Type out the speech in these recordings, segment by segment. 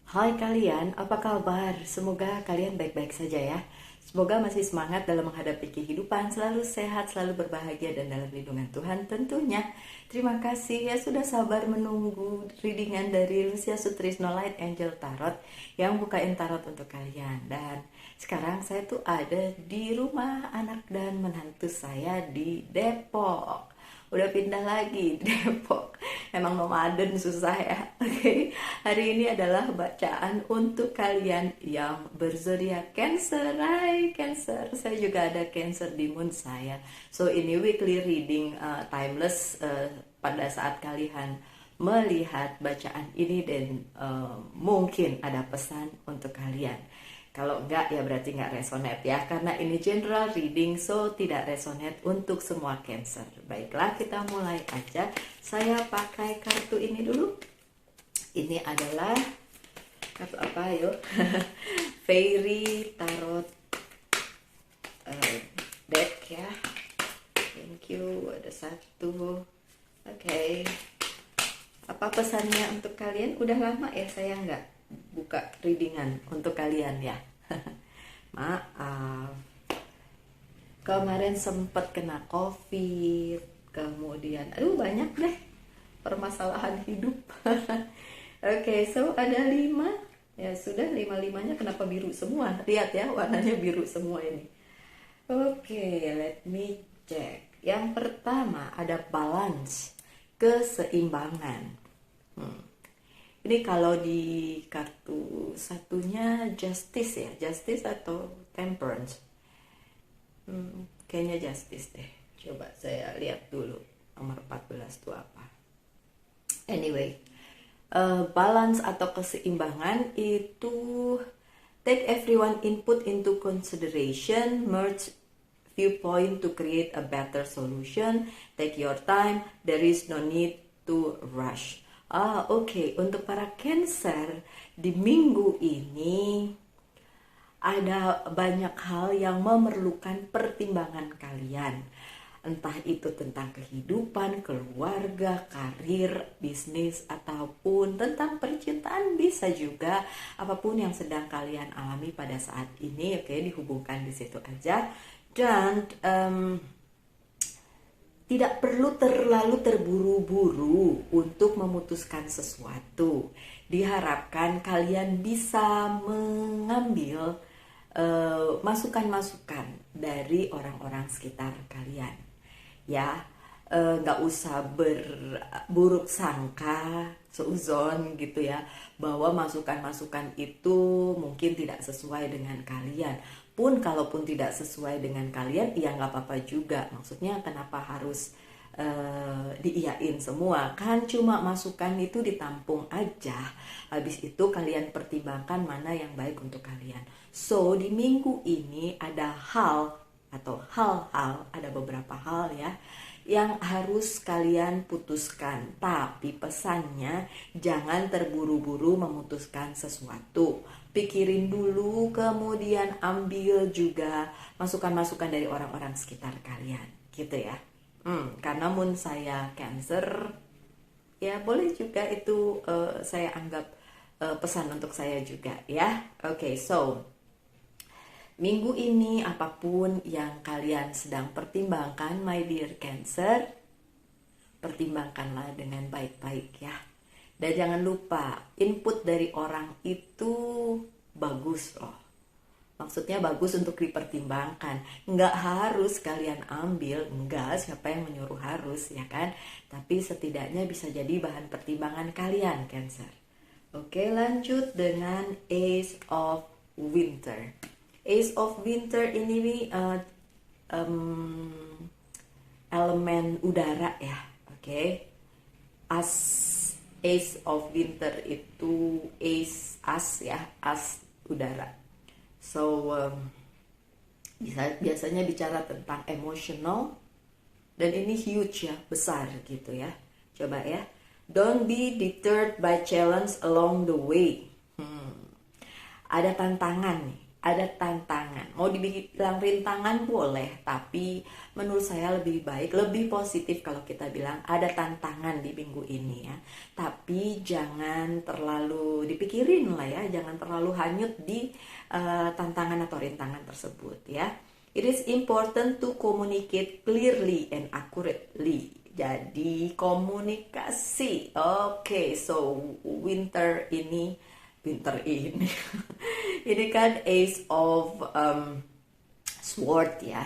Hai kalian, apa kabar? Semoga kalian baik-baik saja ya. Semoga masih semangat dalam menghadapi kehidupan, selalu sehat, selalu berbahagia dan dalam lindungan Tuhan tentunya. Terima kasih ya sudah sabar menunggu readingan dari Lucia Sutrisno Light Angel Tarot yang bukain tarot untuk kalian. Dan sekarang saya tuh ada di rumah anak dan menantu saya di Depok. Udah pindah lagi di Depok. Emang nomaden susah ya. Oke, hari ini adalah bacaan untuk kalian yang berzodiak Cancer. Hai Cancer, saya juga ada Cancer di moon saya. So ini weekly reading timeless pada saat kalian melihat bacaan ini dan mungkin ada pesan untuk kalian. Kalau enggak ya berarti enggak resonate ya, karena ini general reading so tidak resonate untuk semua Cancer. Baiklah, kita mulai aja. Saya pakai kartu ini dulu. Ini adalah kartu apa yuk? Fairy Tarot deck ya. Thank you. Ada satu. Oke. Apa pesannya untuk kalian? Udah lama ya saya nggak buka readingan untuk kalian ya. Maaf. Kemarin sempet kena COVID, kemudian banyak deh permasalahan hidup. Oke, so ada 5. Ya sudah, 5-5-nya kenapa biru semua? Lihat ya, warnanya biru semua ini. Oke, let me check. Yang pertama ada balance, keseimbangan. Ini kalau di kartu satunya justice ya, justice atau temperance. Kayaknya justice deh. Coba saya lihat dulu nomor 14 itu apa. Anyway, balance atau keseimbangan itu take everyone input into consideration, merge viewpoint to create a better solution, take your time, there is no need to rush. Oke. Untuk para Cancer di minggu ini ada banyak hal yang memerlukan pertimbangan kalian. Entah itu tentang kehidupan, keluarga, karir, bisnis, ataupun tentang percintaan, bisa juga apapun yang sedang kalian alami pada saat ini. Oke, dihubungkan di situ aja. Dan tidak perlu terlalu terburu-buru untuk memutuskan sesuatu. Diharapkan kalian bisa mengambil masukan-masukan dari orang-orang sekitar kalian. Ya, nggak usah berburuk sangka, seuzon gitu ya, bahwa masukan-masukan itu mungkin tidak sesuai dengan kalian. Pun kalaupun tidak sesuai dengan kalian, ya nggak apa-apa juga. Maksudnya kenapa harus diiyain semua? Kan cuma masukan itu ditampung aja. Habis itu kalian pertimbangkan mana yang baik untuk kalian. So di minggu ini ada hal-hal, ada beberapa hal ya yang harus kalian putuskan. Tapi pesannya jangan terburu-buru memutuskan sesuatu. Pikirin dulu, kemudian ambil juga masukan-masukan dari orang-orang sekitar kalian, gitu ya. Karena moon saya Cancer, ya boleh juga itu saya anggap pesan untuk saya juga ya. Oke, so minggu ini apapun yang kalian sedang pertimbangkan, my dear Cancer, pertimbangkanlah dengan baik-baik ya. Dan jangan lupa, input dari orang itu bagus loh. Maksudnya bagus untuk dipertimbangkan. Nggak harus kalian ambil, enggak, siapa yang menyuruh harus ya kan. Tapi setidaknya bisa jadi bahan pertimbangan kalian, Cancer. Oke, lanjut dengan Ace of Winter. Ace of Winter ini elemen udara ya, oke. Ace of Winter itu as udara. So biasanya bicara tentang emotional, dan ini huge ya, besar gitu ya. Coba ya, don't be deterred by challenge along the way. Ada tantangan nih ada tantangan. Mau dibilang rintangan boleh, tapi menurut saya lebih baik, lebih positif kalau kita bilang ada tantangan di minggu ini ya. Tapi jangan terlalu dipikirin lah ya, jangan terlalu hanyut di tantangan atau rintangan tersebut ya. It is important to communicate clearly and accurately. Jadi komunikasi. Oke, so winter ini ini kan Ace of Sword ya.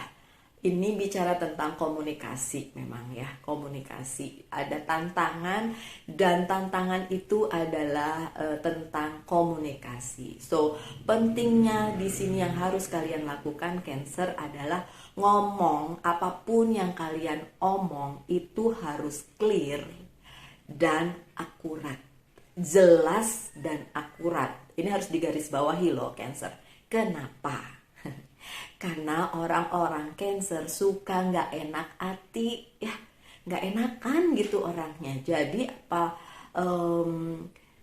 Ini bicara tentang komunikasi memang ya, komunikasi. Ada tantangan dan tantangan itu adalah tentang komunikasi. So, pentingnya di sini yang harus kalian lakukan Cancer adalah ngomong, apapun yang kalian omong itu harus clear dan akurat. Jelas dan akurat. Ini harus digarisbawahi loh Cancer. Kenapa? Karena orang-orang Cancer suka nggak enak hati ya, nggak enakan gitu orangnya. Jadi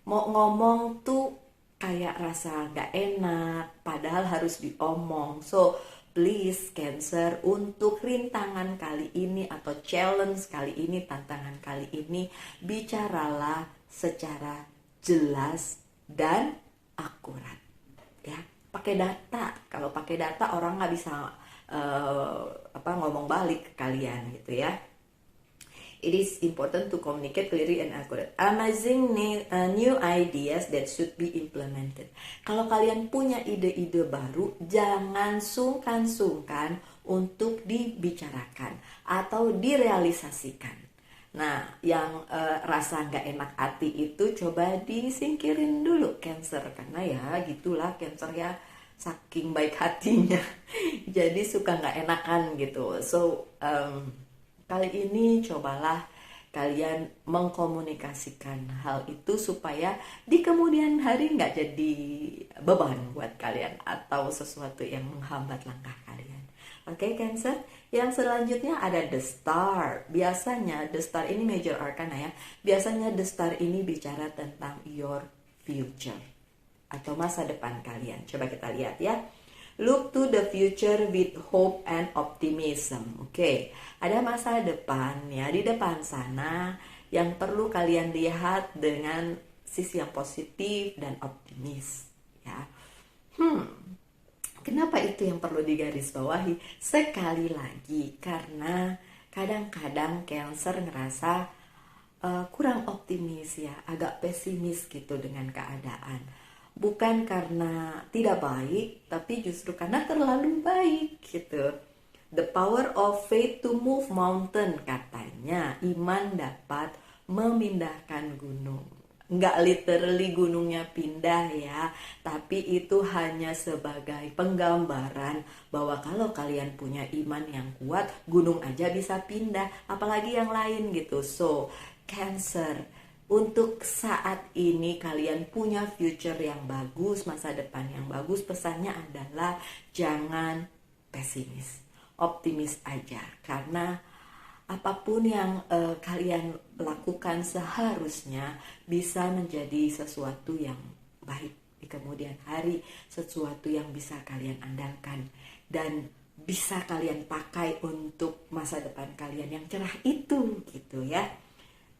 mau ngomong tuh kayak rasa nggak enak, padahal harus diomong. So please Cancer, untuk rintangan kali ini atau challenge kali ini, tantangan kali ini, bicaralah secara jelas dan akurat ya. Pakai data. Kalau pakai data orang nggak bisa ngomong balik ke kalian gitu ya. It is important to communicate clearly and accurate. Amazing new ideas that should be implemented. Kalau kalian punya ide-ide baru, jangan sungkan-sungkan untuk dibicarakan atau direalisasikan. Nah, yang rasa nggak enak hati itu coba disingkirin dulu Cancer, karena ya gitulah Cancer ya, saking baik hatinya jadi suka nggak enakan gitu. So kali ini cobalah kalian mengkomunikasikan hal itu supaya di kemudian hari nggak jadi beban buat kalian atau sesuatu yang menghambat langkah kalian. Oke, Cancer. Yang selanjutnya ada The Star. Biasanya The Star ini major arcana ya. Biasanya The Star ini bicara tentang your future atau masa depan kalian. Coba kita lihat ya. Look to the future with hope and optimism. Oke, ada masa depan ya di depan sana yang perlu kalian lihat dengan sisi yang positif dan optimis ya. Kenapa itu yang perlu digarisbawahi? Sekali lagi, karena kadang-kadang Cancer ngerasa kurang optimis ya, agak pesimis gitu dengan keadaan. Bukan karena tidak baik, tapi justru karena terlalu baik gitu. The power of faith to move mountain, katanya iman dapat memindahkan gunung. Nggak literally gunungnya pindah ya, tapi itu hanya sebagai penggambaran bahwa kalau kalian punya iman yang kuat, gunung aja bisa pindah, apalagi yang lain gitu. So, Cancer, untuk saat ini kalian punya future yang bagus, masa depan yang bagus. Pesannya adalah jangan pesimis, optimis aja, karena apapun yang kalian lakukan seharusnya bisa menjadi sesuatu yang baik di kemudian hari, sesuatu yang bisa kalian andalkan dan bisa kalian pakai untuk masa depan kalian yang cerah itu gitu ya.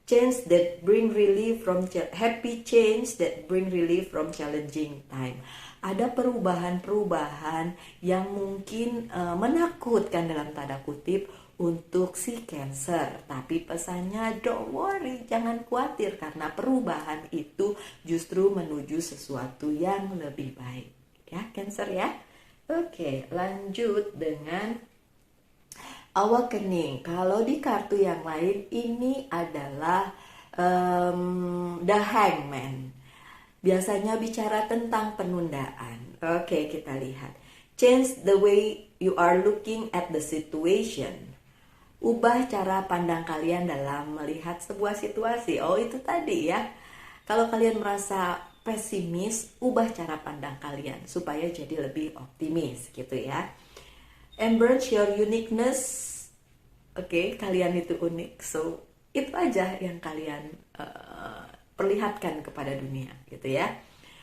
Change that bring relief from happy change that bring relief from challenging time. Ada perubahan-perubahan yang mungkin menakutkan dalam tanda kutip untuk si Cancer, tapi pesannya don't worry, jangan khawatir, karena perubahan itu justru menuju sesuatu yang lebih baik ya Cancer ya. Oke, lanjut dengan Awakening. Kalau di kartu yang lain ini adalah The Hangman. Biasanya bicara tentang penundaan. Oke, kita lihat. Change the way you are looking at the situation. Ubah cara pandang kalian dalam melihat sebuah situasi. Oh, itu tadi ya. Kalau kalian merasa pesimis, ubah cara pandang kalian supaya jadi lebih optimis gitu ya. Embrace your uniqueness. Oke, kalian itu unik. So, itu aja yang kalian perlihatkan kepada dunia gitu ya.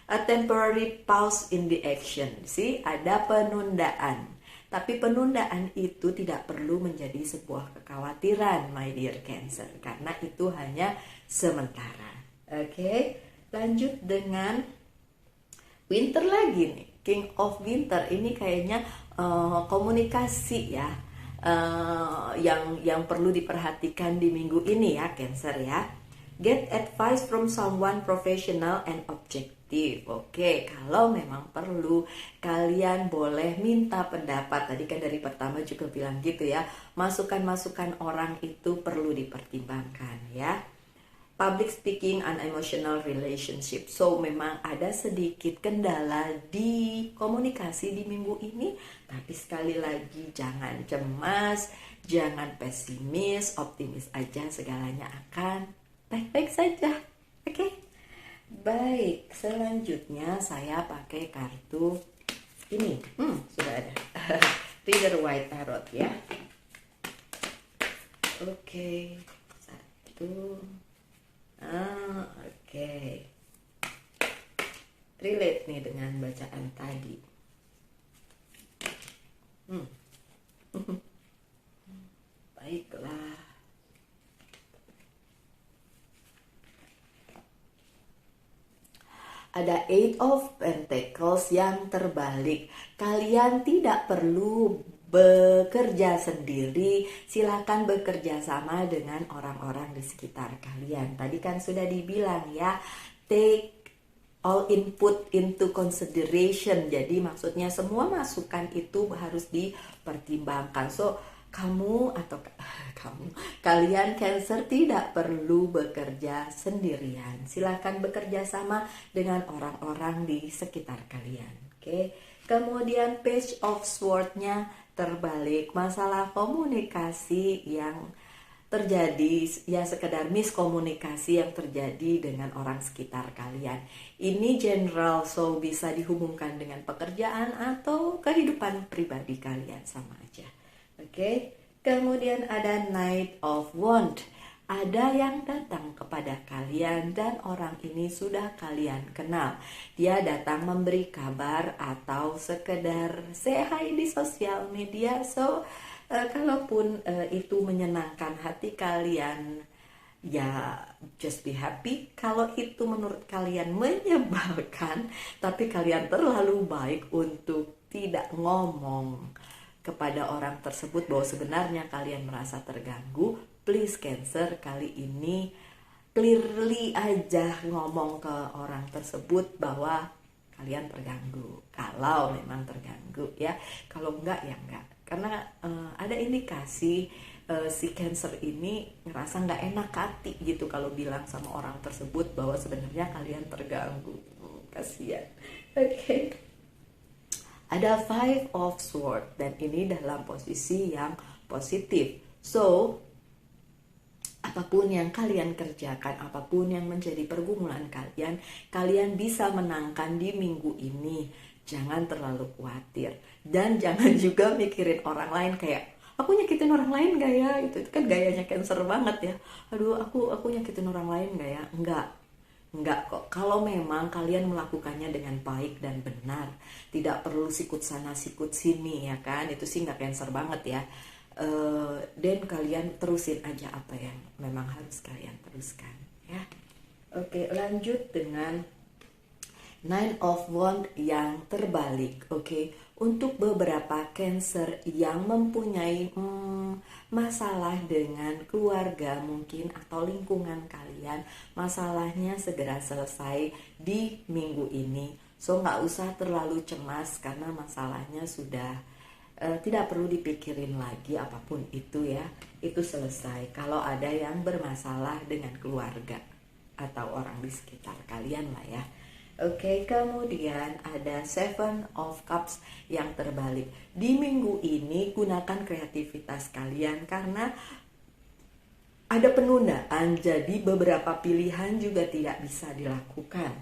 A temporary pause in the action. See, ada penundaan. Tapi penundaan itu tidak perlu menjadi sebuah kekhawatiran, my dear Cancer, karena itu hanya sementara. Oke, lanjut dengan Winter lagi nih. King of Winter ini kayaknya komunikasi ya, yang perlu diperhatikan di minggu ini ya, Cancer ya. Get advice from someone professional and objective. Oke, kalau memang perlu, kalian boleh minta pendapat. Tadi kan dari pertama juga bilang gitu ya, masukan-masukan orang itu perlu dipertimbangkan ya. Public speaking and emotional relationship. So memang ada sedikit kendala di komunikasi di minggu ini, tapi sekali lagi jangan cemas, jangan pesimis, optimis aja, segalanya akan baik-baik saja. Oke? Baik, selanjutnya saya pakai kartu ini. Sudah ada. Rider White Tarot ya. Oke. Satu. Oke. Relate nih dengan bacaan tadi. Baiklah. Ada Eight of Pentacles yang terbalik. Kalian tidak perlu bekerja sendiri, silakan bekerja sama dengan orang-orang di sekitar kalian. Tadi kan sudah dibilang ya, take all input into consideration. Jadi maksudnya semua masukan itu harus dipertimbangkan. So kalian Cancer tidak perlu bekerja sendirian. Silakan bekerja sama dengan orang-orang di sekitar kalian. Oke. Kemudian Page of Sword-nya terbalik, masalah komunikasi yang terjadi, ya sekedar miskomunikasi yang terjadi dengan orang sekitar kalian. Ini general, so bisa dihubungkan dengan pekerjaan atau kehidupan pribadi kalian, sama aja. Oke. Kemudian ada Knight of Wands. Ada yang datang kepada kalian dan orang ini sudah kalian kenal. Dia datang memberi kabar atau sekedar say hi di sosial media. So, kalaupun itu menyenangkan hati kalian, ya just be happy. Kalau itu menurut kalian menyebalkan, tapi kalian terlalu baik untuk tidak ngomong kepada orang tersebut bahwa sebenarnya kalian merasa terganggu, please Cancer, kali ini clearly aja ngomong ke orang tersebut bahwa kalian terganggu. Kalau memang terganggu ya, kalau enggak ya enggak. Karena ada indikasi si Cancer ini ngerasa nggak enak hati gitu kalau bilang sama orang tersebut bahwa sebenarnya kalian terganggu. Kasian. Oke. Ada Five of Swords dan ini dalam posisi yang positif. So, apapun yang kalian kerjakan, apapun yang menjadi pergumulan kalian, kalian bisa menangkan di minggu ini. Jangan terlalu khawatir. Dan jangan juga mikirin orang lain kayak, aku nyakitin orang lain gak ya? Itu kan gayanya Cancer banget ya. Aduh, aku nyakitin orang lain gak ya? Enggak kok. Kalau memang kalian melakukannya dengan baik dan benar, tidak perlu sikut sana sikut sini ya kan, itu sih nggak Cancer banget ya. Dan kalian terusin aja apa yang memang harus kalian teruskan ya. Oke, lanjut dengan Nine of Wands yang terbalik. Oke, untuk beberapa Cancer yang mempunyai masalah dengan keluarga mungkin atau lingkungan kalian, masalahnya segera selesai di minggu ini. So nggak usah terlalu cemas karena masalahnya sudah tidak perlu dipikirin lagi apapun itu ya. Itu selesai. Kalau ada yang bermasalah dengan keluarga atau orang di sekitar kalian lah ya. Oke, kemudian ada Seven of Cups yang terbalik. Di minggu ini gunakan kreativitas kalian karena ada penundaan, jadi beberapa pilihan juga tidak bisa dilakukan.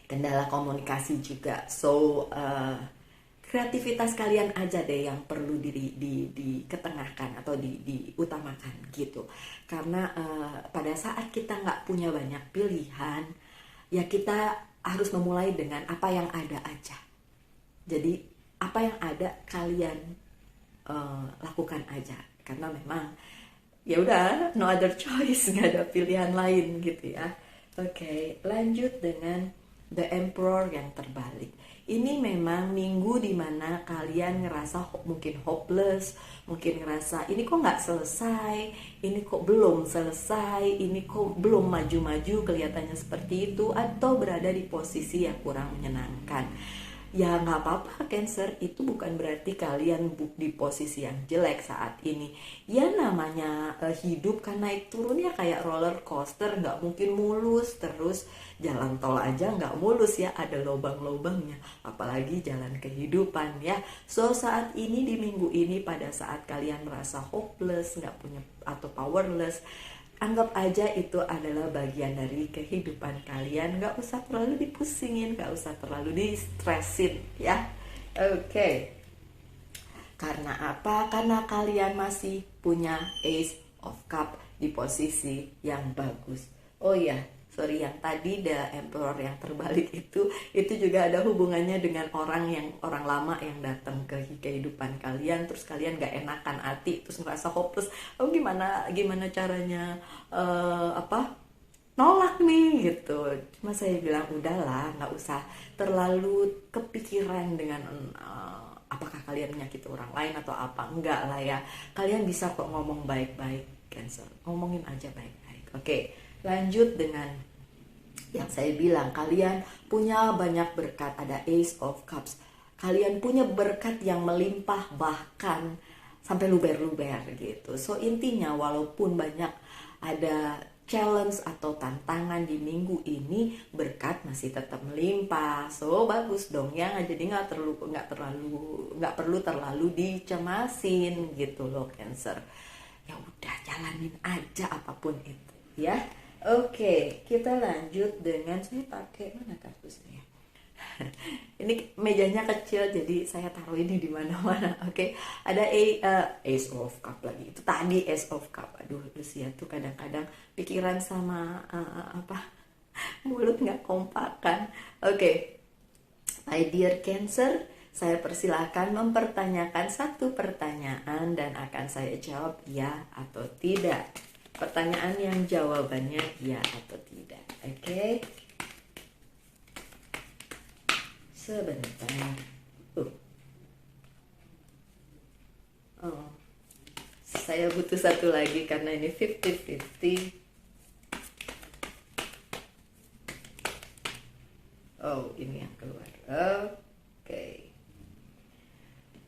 Kendala komunikasi juga. So, kreativitas kalian aja deh yang perlu diketengahkan atau diutamakan gitu. Karena pada saat kita nggak punya banyak pilihan, ya kita harus memulai dengan apa yang ada aja. Jadi apa yang ada kalian lakukan aja, karena memang ya udah, no other choice, nggak ada pilihan lain gitu ya. Oke, lanjut dengan The Emperor yang terbalik. Ini memang minggu dimana kalian ngerasa mungkin hopeless, mungkin ngerasa ini kok nggak selesai, ini kok belum selesai, ini kok belum maju-maju, kelihatannya seperti itu, atau berada di posisi yang kurang menyenangkan. Ya nggak apa-apa Cancer, itu bukan berarti kalian di posisi yang jelek saat ini. Ya namanya hidup kan naik turun ya, kayak roller coaster, nggak mungkin mulus terus. Jalan tol aja nggak mulus ya, ada lubang-lubangnya, apalagi jalan kehidupan ya. So saat ini di minggu ini, pada saat kalian merasa hopeless, nggak punya atau powerless, anggap aja itu adalah bagian dari kehidupan kalian. Gak usah terlalu dipusingin, gak usah terlalu di-stressin ya. Oke. Karena apa? Karena kalian masih punya Ace of Cup di posisi yang bagus. Oh iya, sorry, yang tadi The Emperor yang terbalik itu juga ada hubungannya dengan orang lama yang datang ke kehidupan kalian, terus kalian gak enakan hati, terus ngerasa hopeless. Oh gimana caranya nolak nih gitu. Cuma saya bilang udahlah, nggak usah terlalu kepikiran dengan apakah kalian menyakiti orang lain atau apa. Enggak lah ya, kalian bisa kok ngomong baik-baik Cancer, ngomongin aja baik-baik. Oke, lanjut dengan yang saya bilang, kalian punya banyak berkat, ada Ace of Cups. Kalian punya berkat yang melimpah, bahkan sampai luber-luber gitu. So intinya walaupun banyak ada challenge atau tantangan di minggu ini, berkat masih tetap melimpah. So bagus dong ya, jadi nggak perlu terlalu dicemasin gitu loh Cancer. Ya udah, jalanin aja apapun itu ya. Oke, kita lanjut dengan, saya pakai mana kartusnya? Ini mejanya kecil jadi saya taruh ini di mana-mana. Oke, ada Ace of Cup lagi. Itu tadi Ace of Cup. Aduh, Lucia tuh kadang-kadang pikiran sama mulut nggak kompak kan. Oke, my dear Cancer, saya persilakan mempertanyakan satu pertanyaan dan akan saya jawab ya atau tidak. Pertanyaan yang jawabannya ya atau tidak. Oke. Sebentar. Saya butuh satu lagi karena ini 50-50. Oh, ini yang keluar. Oke.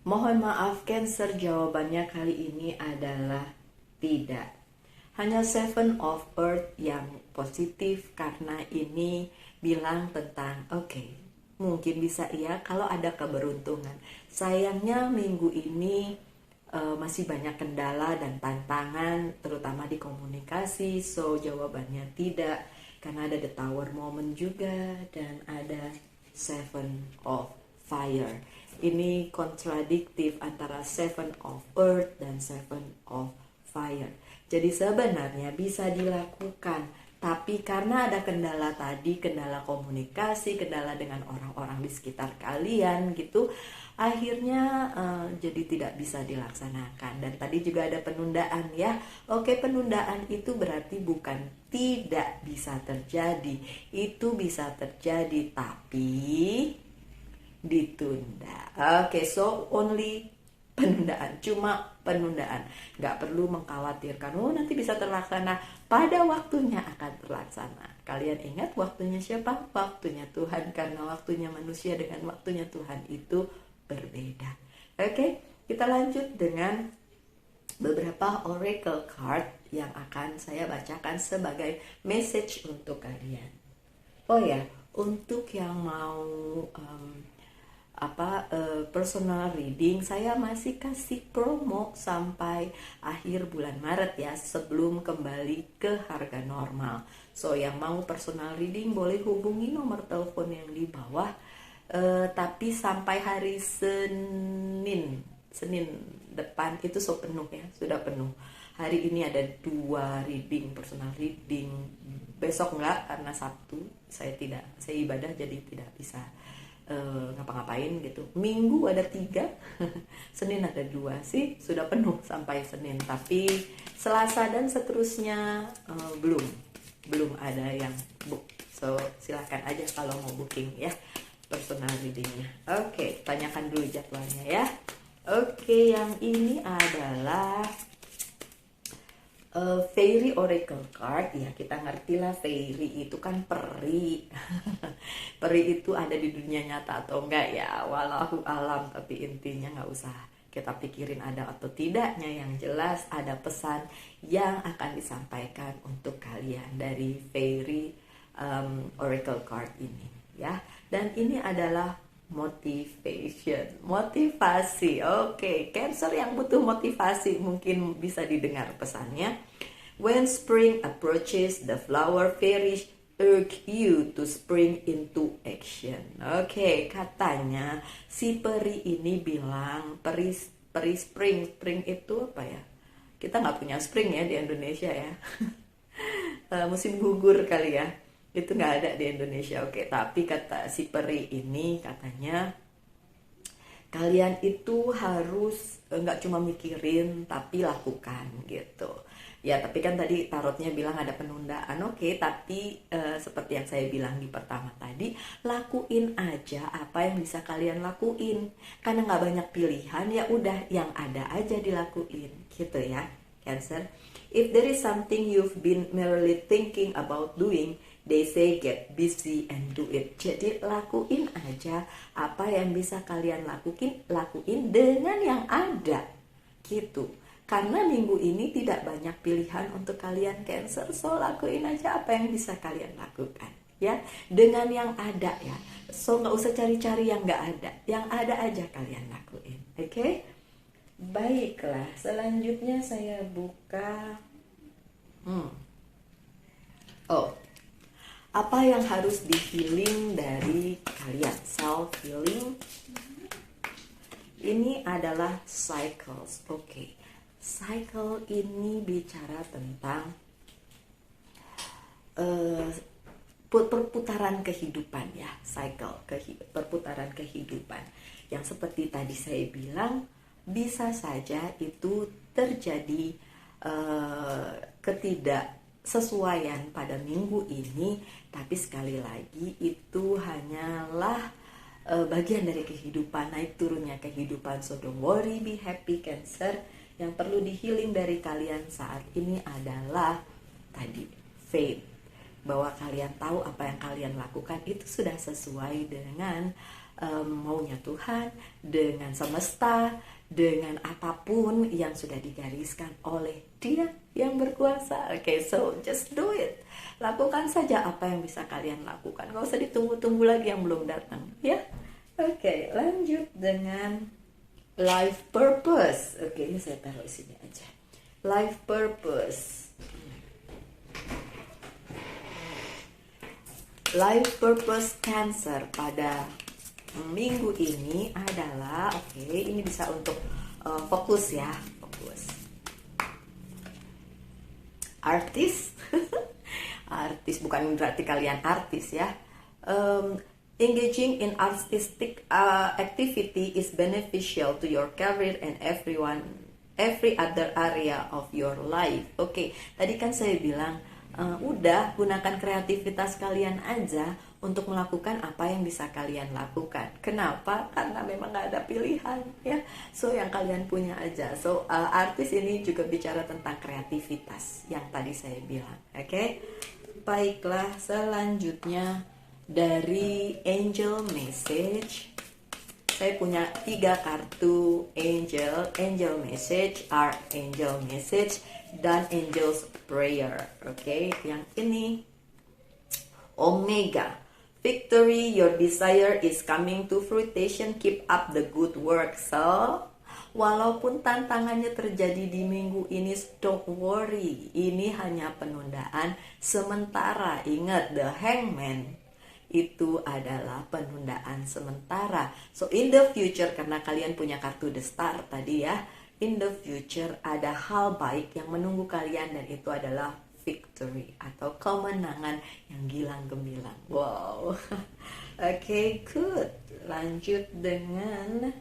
Mohon maaf Cancer, jawabannya kali ini adalah tidak. Hanya Seven of Earth yang positif, karena ini bilang tentang mungkin bisa iya kalau ada keberuntungan. Sayangnya minggu ini masih banyak kendala dan tantangan, terutama di komunikasi. So jawabannya tidak, karena ada the Tower moment juga dan ada Seven of Fire. Ini kontradiktif antara Seven of Earth dan Seven of Fire. Jadi sebenarnya bisa dilakukan, tapi karena ada kendala tadi, kendala komunikasi, kendala dengan orang-orang di sekitar kalian gitu, akhirnya jadi tidak bisa dilaksanakan. Dan tadi juga ada penundaan ya. Oke, penundaan itu berarti bukan tidak bisa terjadi, itu bisa terjadi tapi ditunda. Oke, so only penundaan, cuma penundaan, nggak perlu mengkhawatirkan nanti bisa terlaksana, pada waktunya akan terlaksana. Kalian ingat waktunya siapa? Waktunya Tuhan, karena waktunya manusia dengan waktunya Tuhan itu berbeda. Oke, kita lanjut dengan beberapa oracle card yang akan saya bacakan sebagai message untuk kalian. Oh ya, untuk yang mau personal reading, saya masih kasih promo sampai akhir bulan Maret ya, sebelum kembali ke harga normal. So yang mau personal reading boleh hubungi nomor telepon yang di bawah, tapi sampai hari Senin Senin depan itu so penuh ya, sudah penuh. Hari ini ada 2 reading, personal reading. Besok enggak karena Sabtu saya ibadah jadi tidak bisa ngapa-ngapain gitu. Minggu ada 3, Senin ada 2 sih, sudah penuh sampai Senin. Tapi Selasa dan seterusnya belum ada yang book. So silahkan aja kalau mau booking ya personal readingnya. Oke, tanyakan dulu jadwalnya ya. Oke, yang ini adalah fairy oracle card. Ya, kita ngerti lah fairy itu kan peri. Peri itu ada di dunia nyata atau enggak ya, walau alam. Tapi intinya nggak usah kita pikirin ada atau tidaknya. Yang jelas ada pesan yang akan disampaikan untuk kalian dari fairy oracle card ini ya. Dan ini adalah motivasi. Oke, Cancer yang butuh motivasi mungkin bisa didengar pesannya. When spring approaches, the flower fairies urge you to spring into action. Oke, katanya si peri ini bilang, peri spring itu apa ya? Kita nggak punya spring ya di Indonesia ya. Musim gugur kali ya. Itu nggak ada di Indonesia. Oke, tapi kata si peri ini katanya kalian itu harus nggak cuma mikirin tapi lakukan gitu ya. Tapi kan tadi tarotnya bilang ada penundaan. Oke, tapi seperti yang saya bilang di pertama tadi, lakuin aja apa yang bisa kalian lakuin karena nggak banyak pilihan. Ya udah, yang ada aja dilakuin gitu ya, Cancer. If there is something you've been merely thinking about doing, they say get busy and do it. Jadi lakuin aja apa yang bisa kalian lakuin dengan yang ada gitu. Karena minggu ini tidak banyak pilihan untuk kalian Cancer, so lakuin aja apa yang bisa kalian lakukan ya dengan yang ada ya. So nggak usah cari-cari yang nggak ada, yang ada aja kalian lakuin. Oke? Baiklah, selanjutnya saya buka. Apa yang harus di healing dari kalian? Self healing. Ini adalah cycles. Oke. Cycle ini bicara tentang perputaran kehidupan ya. Cycle, perputaran kehidupan. Yang seperti tadi saya bilang, bisa saja itu terjadi ketidaksesuaian pada minggu ini, tapi sekali lagi itu hanyalah bagian dari kehidupan, naik turunnya kehidupan. So don't worry, be happy Cancer. Yang perlu di healing dari kalian saat ini adalah tadi faith, bahwa kalian tahu apa yang kalian lakukan itu sudah sesuai dengan maunya Tuhan, dengan semesta, dengan apapun yang sudah digariskan oleh Dia yang berkuasa. Oke, so just do it. Lakukan saja apa yang bisa kalian lakukan. Gak usah ditunggu-tunggu lagi yang belum datang ya. Oke, lanjut dengan life purpose. Oke, ini saya taruh di sini aja. Life purpose. Life purpose Cancer pada minggu ini adalah, oke, ini bisa untuk fokus ya, fokus. Artis, artis bukan berarti kalian artis ya. Engaging in artistic activity is beneficial to your career and every other area of your life. Oke, tadi kan saya bilang udah gunakan kreativitas kalian aja untuk melakukan apa yang bisa kalian lakukan. Kenapa? Karena memang gak ada pilihan ya. So yang kalian punya aja. So artis ini juga bicara tentang kreativitas yang tadi saya bilang. Oke, baiklah, selanjutnya dari angel message. Saya punya 3 kartu angel message, archangel message, dan angel's prayer. Oke, yang ini Omega. Victory, your desire is coming to fruition. Keep up the good work. So, walaupun tantangannya terjadi di minggu ini, don't worry. Ini hanya penundaan sementara. Ingat, the hangman. itu adalah penundaan sementara. So in the future, karena kalian punya kartu The Star tadi ya, in the future ada hal baik yang menunggu kalian, dan itu adalah victory atau kemenangan yang gilang gemilang. Wow. Oke, good. Lanjut dengan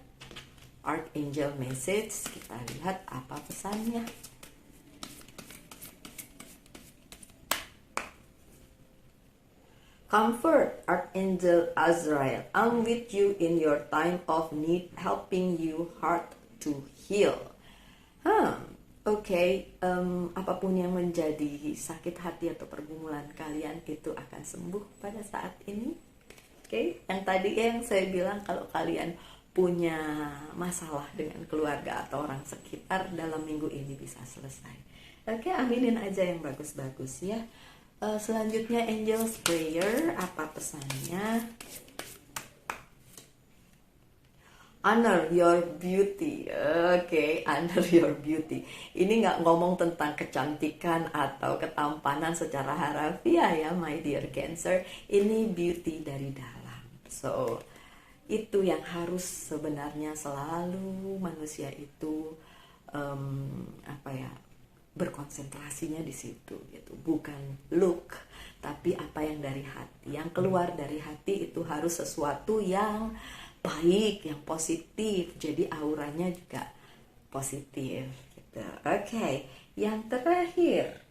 Archangel Message. Kita lihat apa pesannya. Comfort, Archangel Azrael. I'm with you in your time of need, helping you heart to heal. Oke, apapun yang menjadi sakit hati atau pergumulan kalian itu akan sembuh pada saat ini. Oke, yang tadi yang saya bilang kalau kalian punya masalah dengan keluarga atau orang sekitar dalam minggu ini bisa selesai. Oke, aminin aja yang bagus-bagus ya. Selanjutnya Angel's Prayer, apa pesannya? Honor your beauty. Oke, honor your beauty. Ini nggak ngomong tentang kecantikan atau ketampanan secara harafiah ya, my dear Cancer. Ini beauty dari dalam. So, itu yang harus sebenarnya selalu manusia itu berkonsentrasinya di situ gitu. Bukan look, tapi apa yang dari hati. Yang keluar dari hati itu harus sesuatu yang baik, yang positif. Jadi auranya juga positif gitu. Oke, yang terakhir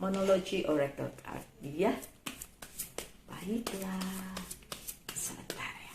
Monology Oracle Card ya. Baiklah. Sebentar ya.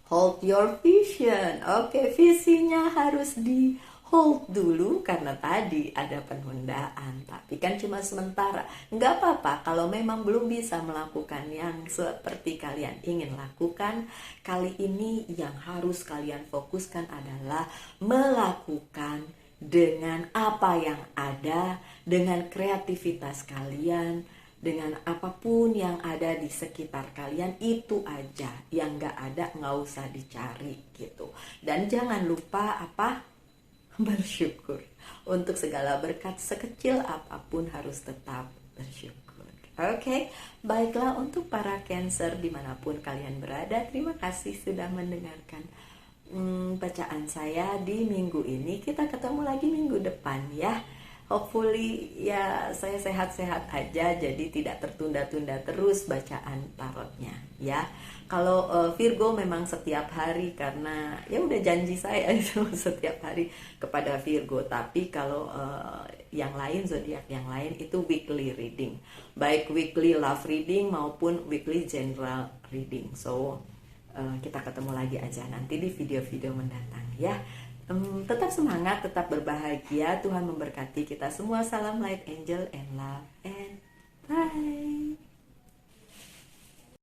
Hold your vision. Oke, visinya harus di hold dulu karena tadi ada penundaan. Tapi kan cuma sementara. Nggak apa-apa kalau memang belum bisa melakukan yang seperti kalian ingin lakukan. Kali ini yang harus kalian fokuskan adalah melakukan dengan apa yang ada, dengan kreativitas kalian, dengan apapun yang ada di sekitar kalian. Itu aja, yang nggak ada nggak usah dicari gitu. Dan jangan lupa bersyukur. Untuk segala berkat sekecil apapun harus tetap bersyukur. Oke, baiklah untuk para Cancer dimanapun kalian berada, terima kasih sudah mendengarkan bacaan saya di minggu ini. Kita ketemu lagi minggu depan ya. Hopefully ya saya sehat-sehat aja, jadi tidak tertunda-tunda terus bacaan tarotnya ya. Kalau Virgo memang setiap hari karena ya udah janji saya itu setiap hari kepada Virgo. Tapi kalau yang lain, zodiak yang lain itu weekly reading, baik weekly love reading maupun weekly general reading. So kita ketemu lagi aja nanti di video-video mendatang ya. Tetap semangat, tetap berbahagia. Tuhan memberkati kita semua. Salam light angel and love and bye.